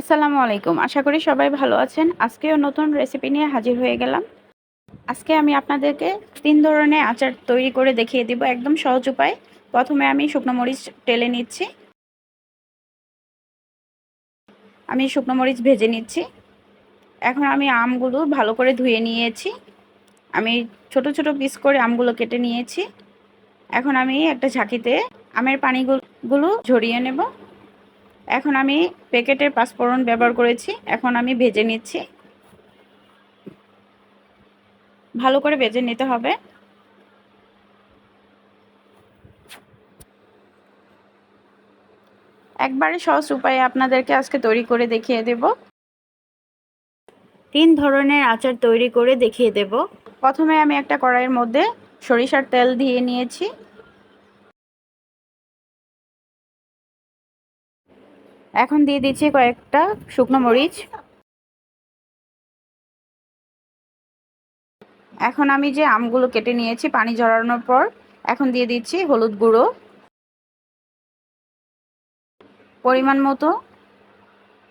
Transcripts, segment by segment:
আসসালামু আলাইকুম। আশা করি সবাই ভালো আছেন। আজকেও নতুন রেসিপি নিয়ে হাজির হয়ে গেলাম। আজকে আমি আপনাদেরকে ৩ ধরনের আচার তৈরি করে দেখিয়ে দিব একদম সহজ উপায়। প্রথমে আমি শুকনো মরিচ টেলে নিচ্ছি। আমি শুকনো মরিচ ভেজে নিচ্ছি। এখন আমি আমগুলো ভালো করে ধুয়ে নিয়েছি। আমি ছোট ছোট পিস করে আমগুলো কেটে নিয়েছি। এখন আমি একটা ঝাঁকিতে আমের পানিগুলো ঝরিয়ে নেব। এখন আমি প্যাকেটের পাঁচফোড়ন ব্যবহার করেছি। এখন আমি ভেজে নিচ্ছি। ভালো করে ভেজে নিতে হবে। একবারে সহজ উপায়ে আপনাদেরকে আজকে তৈরি করে দেখিয়ে দেব। ৩ ধরনের আচার তৈরি করে দেখিয়ে দেব। প্রথমে আমি একটা কড়াইয়ের মধ্যে সরিষার তেল দিয়ে নিয়েছি। এখন দিয়ে দিচ্ছি কয়েকটা শুকনো মরিচ। এখন আমি যে আমগুলো কেটে নিয়েছি পানি ঝরানোর পর, এখন দিয়ে দিচ্ছি হলুদ গুঁড়ো পরিমাণ মতো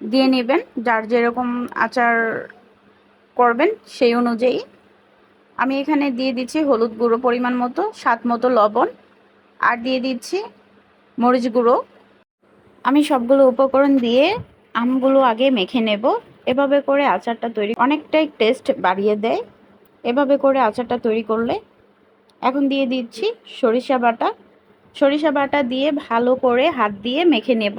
দিয়ে নেবেন, যার যেরকম আচার করবেন সেই অনুযায়ী। আমি এখানে দিয়ে দিচ্ছি হলুদ গুঁড়ো পরিমাণ মতো, স্বাদ মতো লবণ, আর দিয়ে দিচ্ছি মরিচ গুঁড়ো। আমি সবগুলো উপকরণ দিয়ে আমগুলো আগে মেখে নেব। এভাবে করে আচারটা তৈরি অনেকটাই টেস্ট বাড়িয়ে দেয় এভাবে করে আচারটা তৈরি করলে। এখন দিয়ে দিচ্ছি সরিষা বাটা। সরিষা বাটা দিয়ে ভালো করে হাত দিয়ে মেখে নেব।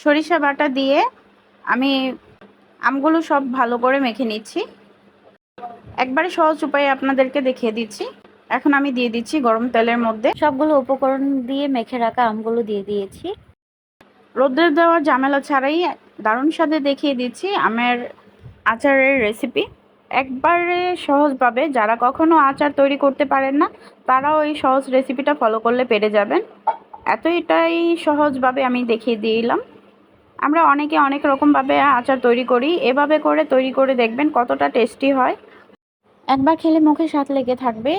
সরিষা বাটা দিয়ে আমি আমগুলো সব ভালো করে মেখে নিচ্ছি। একবারে সহজ উপায়ে আপনাদেরকে দেখিয়ে দিচ্ছি। এখন আমি দিয়ে দিচ্ছি গরম তেলের মধ্যে সবগুলো উপকরণ দিয়ে মেখে রাখা আমগুলো দিয়ে দিয়েছি। রোদ্রে দেওয়ার ঝামেলা ছাড়াই দারুণ স্বাদে দেখিয়ে দিচ্ছি আমের আচারের রেসিপি। একবারে সহজভাবে যারা কখনো আচার তৈরি করতে পারেন না তারাও এই সহজ রেসিপিটা ফলো করলে পেরে যাবেন। এটাই সহজভাবে আমি দেখিয়ে দিলাম। আমরা অনেকে অনেক রকমভাবে আচার তৈরি করি, এভাবে করে তৈরি করে দেখবেন কতটা টেস্টি হয়। একবার খেলে মুখে স্বাদ লেগে থাকবে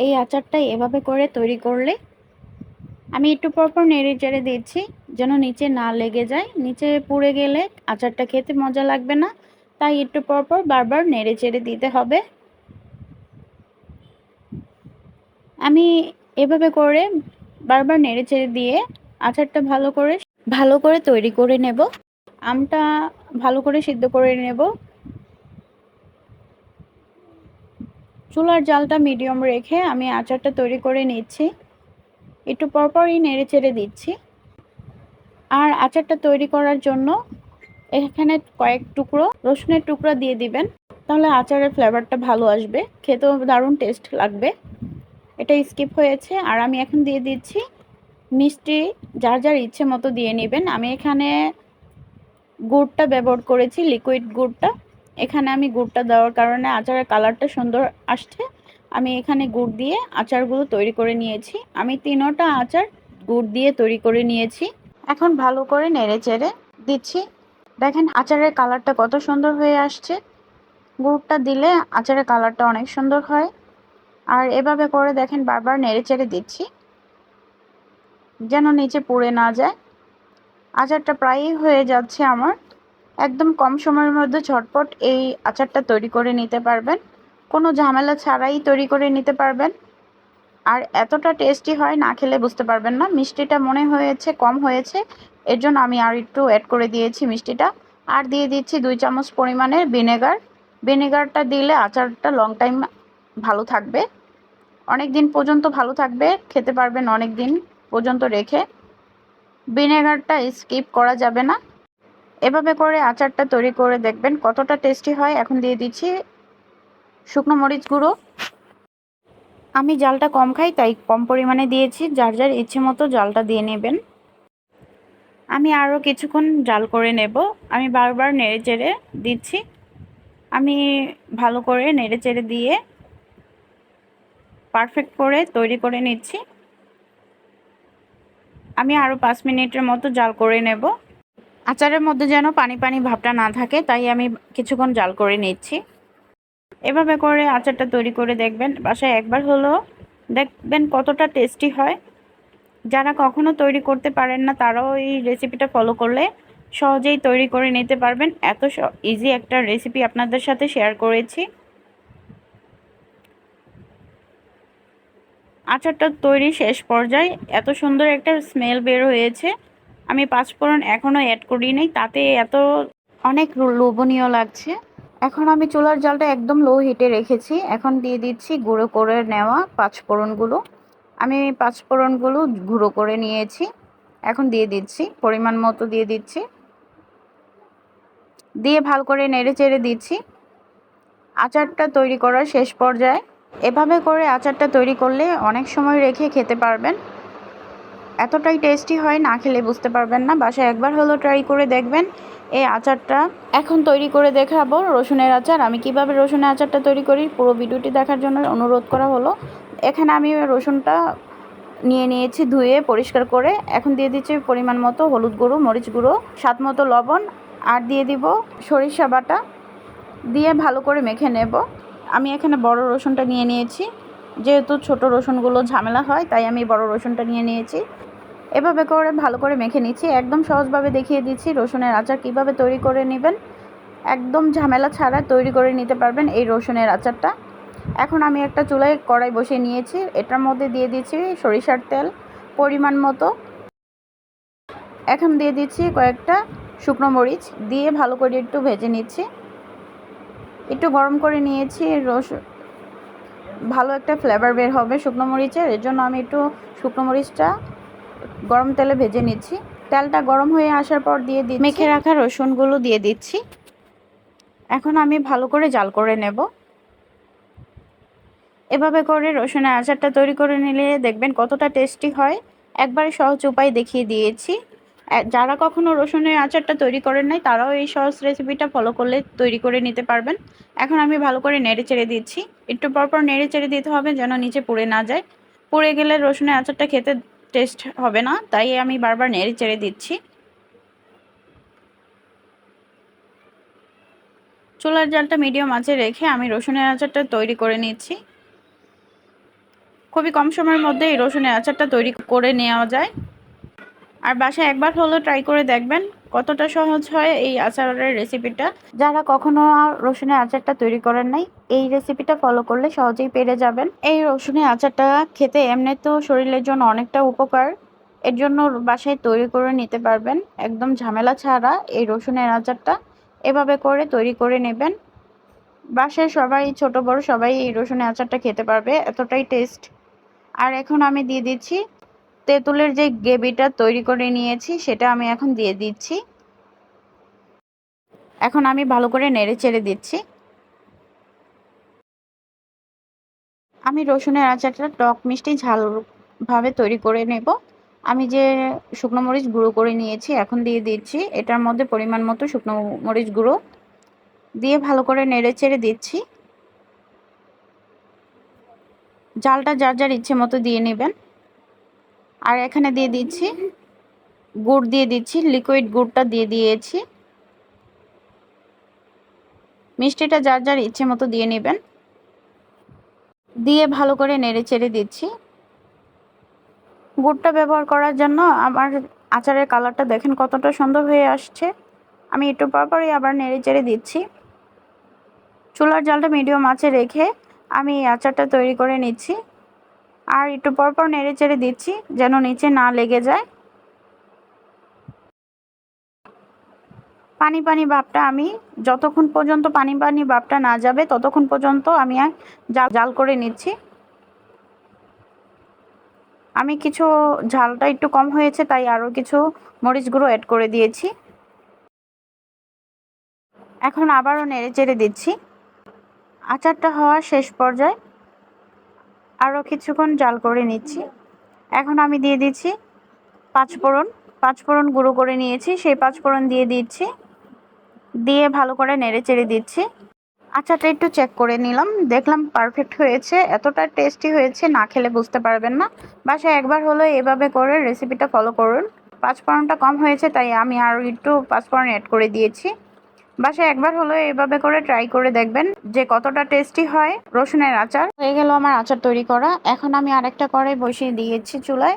এই আচারটা এভাবে করে তৈরি করলে। আমি একটু পরপর নেড়ে চেড়ে দিচ্ছি যেন নিচে না লেগে যায়। নিচে পুড়ে গেলে আচারটা খেতে মজা লাগবে না, তাই একটু পরপর বারবার নেড়ে চেড়ে দিতে হবে। আমি এভাবে করে বারবার নেড়ে চেড়ে দিয়ে আচারটা ভালো করে তৈরি করে নেব। আমটা ভালো করে সিদ্ধ করে নেব। চুলার জালটা মিডিয়াম রেখে আমি আচারটা তৈরি করে নিচ্ছি। একটু পরপরই নেড়ে চেড়ে দিচ্ছি। আর আচারটা তৈরি করার জন্য এখানে কয়েক টুকরো রসুনের টুকরা দিয়ে দিবেন, তাহলে আচারের ফ্লেভারটা ভালো আসবে, খেতেও দারুণ টেস্ট লাগবে। এটা স্কিপ হয়েছে। আর আমি এখন দিয়ে দিচ্ছি মিষ্টি, যার যার ইচ্ছে মতো দিয়ে নেবেন। আমি এখানে গুড়টা ব্যবহার করেছি, লিকুইড গুড়টা। এখানে আমি গুড়টা দেওয়ার কারণে আচারের কালারটা সুন্দর আসছে। আমি এখানে গুড় দিয়ে আচারগুলো তৈরি করে নিয়েছি। আমি 3টা আচার গুড় দিয়ে তৈরি করে নিয়েছি। এখন ভালো করে নেড়ে চেড়ে দিচ্ছি। দেখেন আচারের কালারটা কত সুন্দর হয়ে আসছে। গুড়টা দিলে আচারের কালারটা অনেক সুন্দর হয়। আর এভাবে করে দেখেন বারবার নেড়ে চেড়ে দিচ্ছি যেন নিচে পুড়ে না যায়। আচারটা প্রায়ই হয়ে যাচ্ছে আমার। একদম কম সময়ের মধ্যে ঝটপট এই আচারটা তৈরি করে নিতে পারবেন, কোনো ঝামেলা ছাড়াই তৈরি করে নিতে পারবেন। আর এতটা টেস্টি হয়, না খেলে বুঝতে পারবেন না। মিষ্টিটা মনে হয়েছে কম হয়েছে, এর জন্য আমি আর একটু অ্যাড করে দিয়েছি মিষ্টিটা। আর দিয়ে দিচ্ছি 2 চামচ পরিমাণের ভিনেগার। ভিনেগারটা দিলে আচারটা লং টাইম ভালো থাকবে, অনেক দিন পর্যন্ত ভালো থাকবে, খেতে পারবেন অনেক দিন পর্যন্ত রেখে। ভিনেগারটা স্কিপ করা যাবে না। এভাবে করে আচারটা তৈরি করে দেখবেন কতটা টেস্টি হয়। এখন দিয়ে দিচ্ছি শুকনো মরিচ গুঁড়ো। আমি জালটা কম খাই তাই কম পরিমাণে দিয়েছি, যার যার ইচ্ছে মতো জালটা দিয়ে নেবেন। আমি আরও কিছুক্ষণ জাল করে নেব। আমি বারবার নেড়ে চেড়ে দিচ্ছি। আমি ভালো করে নেড়ে চেড়ে দিয়ে পারফেক্ট করে তৈরি করে নিচ্ছি। আমি আরও 5 মিনিটের মতো জাল করে নেব। আচারের মধ্যে যেন পানি পানি ভাবটা না থাকে, তাই আমি কিছুক্ষণ জাল করে নিচ্ছি। এভাবে করে আচারটা তৈরি করে দেখবেন, বাসায় একবার হলেও দেখবেন কতটা টেস্টি হয়। যারা কখনো তৈরি করতে পারেন না তারাও এই রেসিপিটা ফলো করলে সহজেই তৈরি করে নিতে পারবেন। এত ইজি একটা রেসিপি আপনাদের সাথে শেয়ার করেছি। আচারটা তৈরি শেষ পর্যায়ে এত সুন্দর একটা স্মেল বের হয়েছে। আমি পাঁচফোড়ন এখনও অ্যাড করিনি, তাতে এত অনেক লোভনীয় লাগছে। এখন আমি চুলার জালটা একদম লো হিটে রেখেছি। এখন দিয়ে দিচ্ছি গুঁড়ো করে নেওয়া পাঁচফোড়নগুলো। আমি পাঁচফোড়নগুলো গুঁড়ো করে নিয়েছি, এখন দিয়ে দিচ্ছি, পরিমাণ মতো দিয়ে দিচ্ছি, দিয়ে ভালো করে নেড়ে চেড়ে দিচ্ছি। আচারটা তৈরি করার শেষ পর্যায়ে এভাবে করে আচারটা তৈরি করলে অনেক সময় রেখে খেতে পারবেন। এতটাই টেস্টি হয়, না খেলে বুঝতে পারবেন না। বাসায় একবার হলো ট্রাই করে দেখবেন এই আচারটা। এখন তৈরি করে দেখাবো রসুনের আচার। আমি কিভাবে রসুনের আচারটা তৈরি করি পুরো ভিডিওটি দেখার জন্য অনুরোধ করা হলো। এখানে আমি রসুনটা নিয়ে নিয়েছি ধুয়ে পরিষ্কার করে। এখন দিয়ে দিচ্ছি পরিমাণ মতো হলুদ গুঁড়ো, মরিচ গুঁড়ো, স্বাদ মতো লবণ, আর দিয়ে দিব সরিষা বাটা, দিয়ে ভালো করে মেখে নেব। আমি এখানে বড় রসুনটা নিয়ে নিয়েছি, যেহেতু ছোট রসুনগুলো ঝামেলা হয় তাই আমি বড় রসুনটা নিয়ে নিয়েছি। এভাবে করে ভালো করে মেখে নিচ্ছি। একদম সহজভাবে দেখিয়ে দিচ্ছি রসুনের আচার কিভাবে তৈরি করে নেবেন। একদম ঝামেলা ছাড়া তৈরি করে নিতে পারবেন এই রসুনের আচারটা। এখন আমি একটা চুলায় কড়াই বসিয়ে নিয়েছি, এটার মধ্যে দিয়ে দিচ্ছি সরিষার তেল পরিমাণ মতো। এখন দিয়ে দিচ্ছি কয়েকটা শুকনো মরিচ, দিয়ে ভালো করে একটু ভেজে নিচ্ছি। একটু গরম করে নিয়েছি, ভালো একটা ফ্লেভার বের হবে শুকনো মরিচের, এর জন্য আমি একটু শুকনো মরিচটা গরম তেলে ভেজে নিচ্ছি। তেলটা গরম হয়ে আসার পর দিয়ে দিচ্ছি মেখে রাখা রসুনগুলো দিয়ে দিচ্ছি। এখন আমি ভালো করে জাল করে নেব। এভাবে করে রসুনের আচারটা তৈরি করে নিলে দেখবেন কতটা টেস্টি হয়। একবারে সহজ উপায় দেখিয়ে দিয়েছি। যারা কখনো রসুনের আচারটা তৈরি করেন নাই তারাও এই সহজ রেসিপিটা ফলো করলে তৈরি করে নিতে পারবেন। এখন আমি ভালো করে নেড়ে চেড়ে দিচ্ছি। একটু পরপর নেড়ে চেড়ে দিতে হবে যেন নিচে পুড়ে না যায়। পুড়ে গেলে রসুনের আচারটা খেতে টেস্ট হবে না, তাই আমি বারবার নেড়ে চেড়ে দিচ্ছি। চুলার জালটা মিডিয়াম আঁচে রেখে আমি রসুনের আচারটা তৈরি করে নিচ্ছি। খুবই কম সময়ের মধ্যে এই রসুনের আচারটা তৈরি করে নেওয়া যায়। আর বাসায় একবার হলেও ট্রাই করে দেখবেন কতটা সহজ হয় এই আচারের রেসিপিটা। যারা কখনো রসুনের আচারটা তৈরি করেন নাই, এই রেসিপিটা ফলো করলে সহজেই পেরে যাবেন। এই রসুনের আচারটা খেতে এমনি তো শরীরের জন্য অনেকটা উপকার, এর জন্য বাসায় তৈরি করে নিতে পারবেন একদম ঝামেলা ছাড়া। এই রসুনের আচারটা এভাবে করে তৈরি করে নেবেন। বাসায় সবাই, ছোট বড় সবাই এই রসুনের আচারটা খেতে পারবে, এতটাই টেস্ট। আর এখন আমি দিয়ে দিচ্ছি তেঁতুলের যে গ্রেভিটা তৈরি করে নিয়েছি, সেটা আমি এখন দিয়ে দিচ্ছি। এখন আমি ভালো করে নেড়ে চেড়ে দিচ্ছি। আমি রসুনের আচারটা টক মিষ্টি ঝাল ভাবে তৈরি করে নেব। আমি যে শুকনো মরিচ গুঁড়ো করে নিয়েছি এখন দিয়ে দিচ্ছি, এটার মধ্যে পরিমাণ মতো শুকনো মরিচ গুঁড়ো দিয়ে ভালো করে নেড়ে চেড়ে দিচ্ছি। ঝালটা যার যার ইচ্ছে মতো দিয়ে নেবেন। আর এখানে দিয়ে দিচ্ছি গুড়, দিয়ে দিচ্ছি লিকুইড গুড়টা দিয়ে দিয়েছি। মিষ্টিটা যার যার ইচ্ছে মতো দিয়ে নেবেন। দিয়ে ভালো করে নেড়ে চেড়ে দিচ্ছি। গুড়টা ব্যবহার করার জন্য আমার আচারের কালারটা দেখেন কতটা সুন্দর হয়ে আসছে। আমি একটু পরপরই আবার নেড়ে চেড়ে দিচ্ছি। চুলার জালটা মিডিয়াম আঁচে রেখে আমি এই আচারটা তৈরি করে নিচ্ছি। আর একটু পরপর নেড়ে চেড়ে দিচ্ছি যেন নিচে না লেগে যায়। পানি পানি ভাবটা আমি যতক্ষণ পর্যন্ত পানি পানি ভাবটা না যাবে ততক্ষণ পর্যন্ত আমি জাল করে নিচ্ছি। আমি কিছু ঝালটা একটু কম হয়েছে তাই আরও কিছু মরিচ গুঁড়ো অ্যাড করে দিয়েছি। এখন আবারও নেড়ে চেড়ে দিচ্ছি। আচারটা হওয়ার শেষ পর্যায়ে আরও কিছুক্ষণ জাল করে নিচ্ছি। এখন আমি দিয়ে দিচ্ছি পাঁচফোড়ন গুঁড়ো করে নিয়েছি, সেই পাঁচফোড়ন দিয়ে দিচ্ছি। দিয়ে ভালো করে নেড়ে চেড়ে দিচ্ছি। আচারটা একটু চেক করে নিলাম, দেখলাম পারফেক্ট হয়েছে। এতটা টেস্টি হয়েছে, না খেলে বুঝতে পারবেন না। বাসায় একবার হলো এভাবে করে রেসিপিটা ফলো করুন। পাঁচফোড়নটা কম হয়েছে তাই আমি আরও একটু পাঁচফোড়ন অ্যাড করে দিয়েছি। বাসায় একবার হলো এভাবে করে ট্রাই করে দেখবেন যে কতটা টেস্টি হয় রসুনের আচার। হয়ে গেল আমার আচার তৈরি করা। এখন আমি আরেকটা কড়াই বসিয়ে দিয়েছি চুলায়।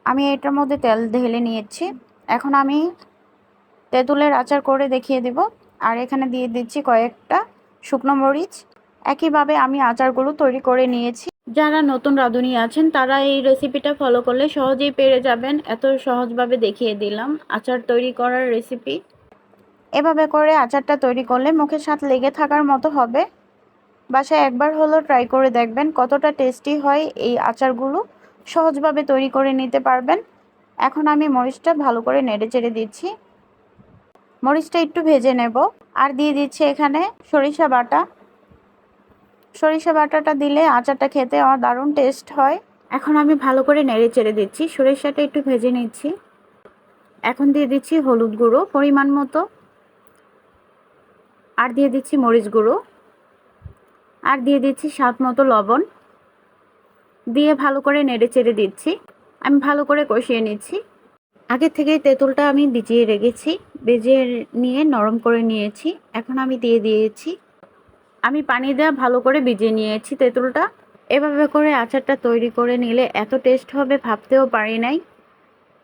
আমি এটার মধ্যে তেল ঢেলে নিয়েছি। এখন আমি তেঁতুলের আচার করে দেখিয়ে দেব। আর এখানে দিয়ে দিচ্ছি কয়েকটা শুকনো মরিচ। একইভাবে আমি আচারগুলো তৈরি করে নিয়েছি। যারা নতুন রাঁধুনি আছেন তারা এই রেসিপিটা ফলো করলে সহজেই পেরে যাবেন। এত সহজভাবে দেখিয়ে দিলাম আচার তৈরি করার রেসিপি। এভাবে করে আচারটা তৈরি করলে মুখের স্বাদ লেগে থাকার মতো হবে। বাসায় একবার হলো ট্রাই করে দেখবেন কতটা টেস্টি হয় এই আচারগুলো। সহজভাবে তৈরি করে নিতে পারবেন। এখন আমি মরিচটা ভালো করে নেড়ে চেড়ে দিচ্ছি। মরিচটা একটু ভেজে নেব। আর দিয়ে দিচ্ছি এখানে সরিষা বাটা। সরিষা বাটাটা দিলে আচারটা খেতে আমার দারুণ টেস্ট হয়। এখন আমি ভালো করে নেড়ে চেড়ে দিচ্ছি। সরিষাটা একটু ভেজে নিচ্ছি। এখন দিয়ে দিচ্ছি হলুদ গুঁড়ো পরিমাণ মতো। আর দিয়ে দিচ্ছি মরিচ গুঁড়ো। আর দিয়ে দিচ্ছি স্বাদ মতো লবণ। দিয়ে ভালো করে নেড়ে চেড়ে দিচ্ছি। আমি ভালো করে কষিয়ে নিচ্ছি। আগে থেকেই তেঁতুলটা আমি ভিজিয়ে রেখেছি। ভেজে নিয়ে নরম করে নিয়েছি। এখন আমি দিয়ে দিয়েছি। আমি পানি দেওয়া ভালো করে ভিজিয়ে নিয়েছি তেঁতুলটা। এভাবে করে আচারটা তৈরি করে নিলে এত টেস্ট হবে ভাবতেও পারি নাই।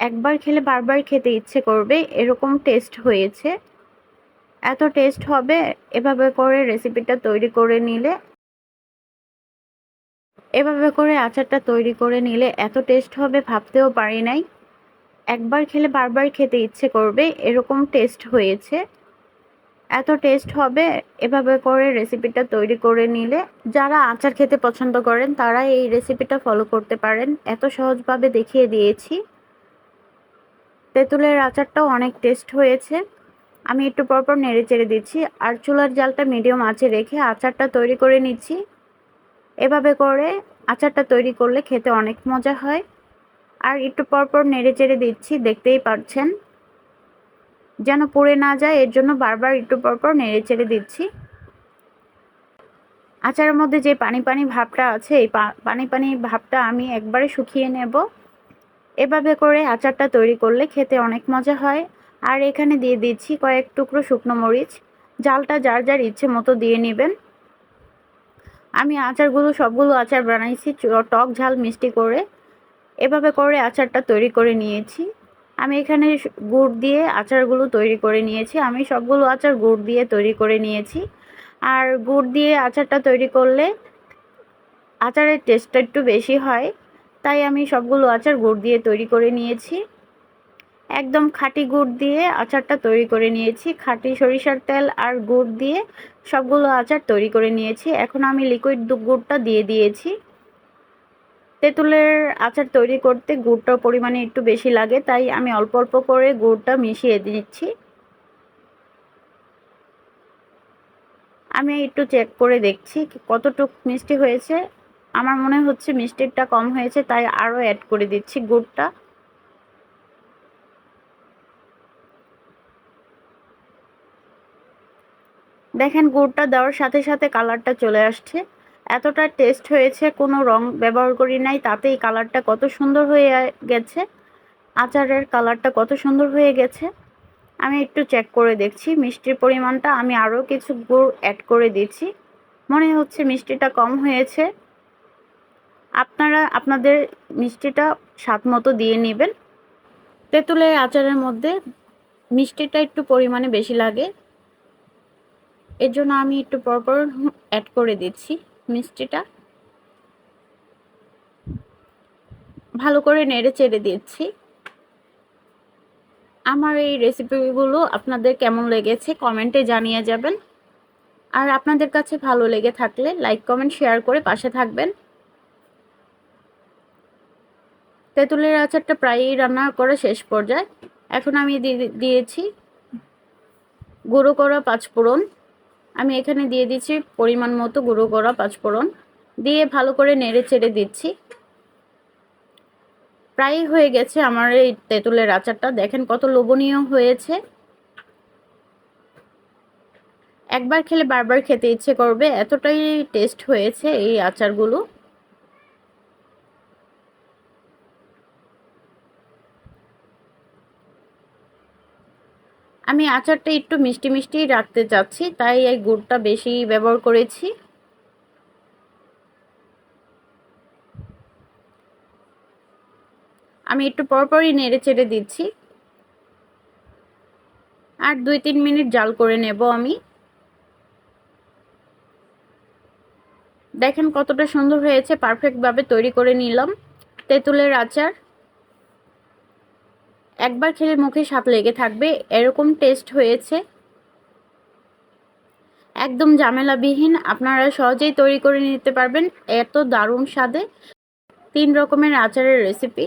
একবার খেলে বারবার খেতে ইচ্ছে করবে, এরকম টেস্ট হয়েছে। এত টেস্ট হবে এভাবে করে রেসিপিটা তৈরি করে নিলে। এভাবে করে আচারটা তৈরি করে নিলে এত টেস্ট হবে ভাবতেও পারি নাই। একবার খেলে বারবার খেতে ইচ্ছে করবে, এরকম টেস্ট হয়েছে। এত টেস্ট হবে এভাবে করে রেসিপিটা তৈরি করে নিলে। যারা আচার খেতে পছন্দ করেন তারা এই রেসিপিটা ফলো করতে পারেন। এত সহজভাবে দেখিয়ে দিয়েছি। তেঁতুলের আচারটাও অনেক টেস্ট হয়েছে। আমি একটু পরপর নেড়ে চেড়ে দিচ্ছি। আর চুলার জালটা মিডিয়াম আঁচে রেখে আচারটা তৈরি করে নিচ্ছি। এভাবে করে আচারটা তৈরি করলে খেতে অনেক মজা হয়। আর একটু পরপর নেড়ে চেড়ে দিচ্ছি, দেখতেই পাচ্ছেন যেন পুড়ে না যায়, এর জন্য বারবার একটু পরপর নেড়ে চেড়ে দিচ্ছি। আচারের মধ্যে যে পানি পানি ভাবটা আছে এই পানি পানি ভাবটা আমি একবারে শুকিয়ে নেব। এভাবে করে আচারটা তৈরি করলে খেতে অনেক মজা হয়। আর এখানে দিয়ে দিচ্ছি কয়েক টুকরো শুকনো মরিচ। ঝালটা যার যার ইচ্ছে মতো দিয়ে নেবেন। আমি আচারগুলো সবগুলো আচার বানাইছি টক ঝাল মিষ্টি করে। এভাবে করে আচারটা তৈরি করে নিয়েছি। আমি এখানে গুড় দিয়ে আচারগুলো তৈরি করে নিয়েছি। আমি সবগুলো আচার গুড় দিয়ে তৈরি করে নিয়েছি। আর গুড় দিয়ে আচারটা তৈরি করলে আচারের টেস্টটা একটু বেশি হয়, তাই আমি সবগুলো আচার গুড় দিয়ে তৈরি করে নিয়েছি। একদম খাঁটি গুড় দিয়ে আচারটা তৈরি করে নিয়েছি। খাঁটি সরিষার তেল আর গুড় দিয়ে সবগুলো আচার তৈরি করে নিয়েছি। এখন আমি লিকুইড গুড়টা দিয়ে দিয়েছি। তেঁতুলের আচার তৈরি করতে গুড়টার পরিমাণে একটু বেশি লাগে, তাই আমি অল্প অল্প করে গুড়টা মিশিয়ে দিচ্ছি। আমি একটু চেক করে দেখছি কতটুকু মিষ্টি হয়েছে। আমার মনে হচ্ছে মিষ্টিটা কম হয়েছে, তাই আরও অ্যাড করে দিচ্ছি গুড়টা। দেখেন গুড়টা দেওয়ার সাথে সাথে কালারটা চলে আসছে। এতটা টেস্ট হয়েছে, কোনো রং ব্যবহার করি নাই, তাতেই কালারটা কত সুন্দর হয়ে গেছে। আচারের কালারটা কত সুন্দর হয়ে গেছে। আমি একটু চেক করে দেখছি মিষ্টির পরিমাণটা। আমি আরও কিছু গুড় অ্যাড করে দিচ্ছি। মনে হচ্ছে মিষ্টিটা কম হয়েছে। আপনারা আপনাদের মিষ্টিটা স্বাদ মতো দিয়ে নেবেন। তেঁতুলের আচারের মধ্যে মিষ্টিটা একটু পরিমাণে বেশি লাগে, এর জন্য আমি একটু পরপর অ্যাড করে দিচ্ছি মিষ্টিটা। ভালো করে নেড়ে চেড়ে দিচ্ছি। আমার এই রেসিপিগুলো আপনাদের কেমন লেগেছে কমেন্টে জানিয়ে যাবেন। আর আপনাদের কাছে ভালো লেগে থাকলে লাইক কমেন্ট শেয়ার করে পাশে থাকবেন। তেঁতুলের আচারটা প্রায়ই রান্না করা শেষ পর্যায়ে। এখন আমি দিয়েছি গুঁড়ো করা পাঁচফোড়ন। আমি এখানে দিয়ে দিচ্ছি পরিমাণ মতো গুঁড়ো করা পাঁচফোড়ন। দিয়ে ভালো করে নেড়ে চেড়ে দিচ্ছি। প্রায় হয়ে গেছে আমার এই তেঁতুলের আচারটা। দেখেন কত লোভনীয় হয়েছে। একবার খেলে বারবার খেতে ইচ্ছে করবে, এতটাই টেস্ট হয়েছে এই আচারগুলো। আমি আচারটা একটু মিষ্টি মিষ্টি রাখতে চাচ্ছি, তাই এই গুড়টা বেশি ব্যবহার করেছি। আমি একটু পরপরই নেড়ে চেড়ে দিচ্ছি। আর 2-3 মিনিট জাল করে নেব আমি। দেখেন কতটা সুন্দর হয়েছে, পারফেক্টভাবে তৈরি করে নিলাম তেঁতুলের আচার। একবার খেলে মুখে স্বাদ লেগে থাকবে, এরকম টেস্ট হয়েছে। একদম ঝামেলাবিহীন, আপনারা সহজেই তৈরি করে নিতে পারবেন এত দারুণ স্বাদে 3 রকমের আচারের রেসিপি।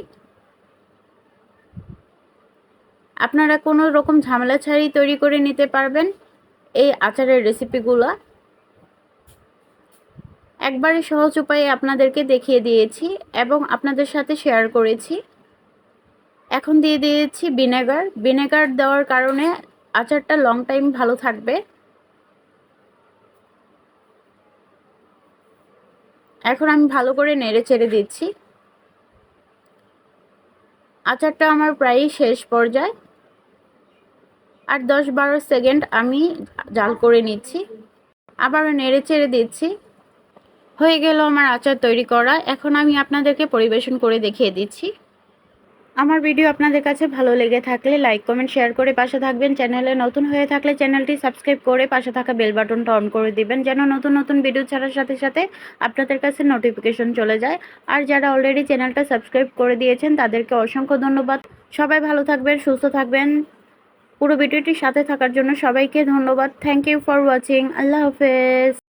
আপনারা কোনো রকম ঝামেলা ছাড়াই তৈরি করে নিতে পারবেন এই আচারের রেসিপিগুলো। একবারে সহজ উপায়ে আপনাদেরকে দেখিয়ে দিয়েছি এবং আপনাদের সাথে শেয়ার করেছি। এখন দিয়ে দিয়েছি ভিনেগার। ভিনেগার দেওয়ার কারণে আচারটা লং টাইম ভালো থাকবে। এখন আমি ভালো করে নেড়ে চেড়ে দিচ্ছি। আচারটা আমার প্রায় শেষ পর্যায়ে। আর 10-12 সেকেন্ড আমি জাল করে নিচ্ছি, আবারও নেড়ে চেড়ে দিচ্ছি। হয়ে গেল আমার আচার তৈরি করা। এখন আমি আপনাদেরকে পরিবেশন করে দেখিয়ে দিচ্ছি। আমার ভিডিও আপনাদের কাছে ভালো লেগে থাকলে লাইক কমেন্ট শেয়ার করে পাশে থাকবেন। চ্যানেলে নতুন হয়ে থাকলে চ্যানেলটি সাবস্ক্রাইব করে পাশে থাকা বেল বাটনটা অন করে দিবেন, যেন নতুন নতুন ভিডিও ছাড়ার সাথে সাথে আপনাদের কাছে নোটিফিকেশন চলে যায়। আর যারা অলরেডি চ্যানেলটা সাবস্ক্রাইব করে দিয়েছেন তাদেরকে অসংখ্য ধন্যবাদ। সবাই ভালো থাকবেন, সুস্থ থাকবেন। পুরো ভিডিওটির সাথে থাকার জন্য সবাইকে ধন্যবাদ। Thank you for watching. আল্লাহ হাফেজ।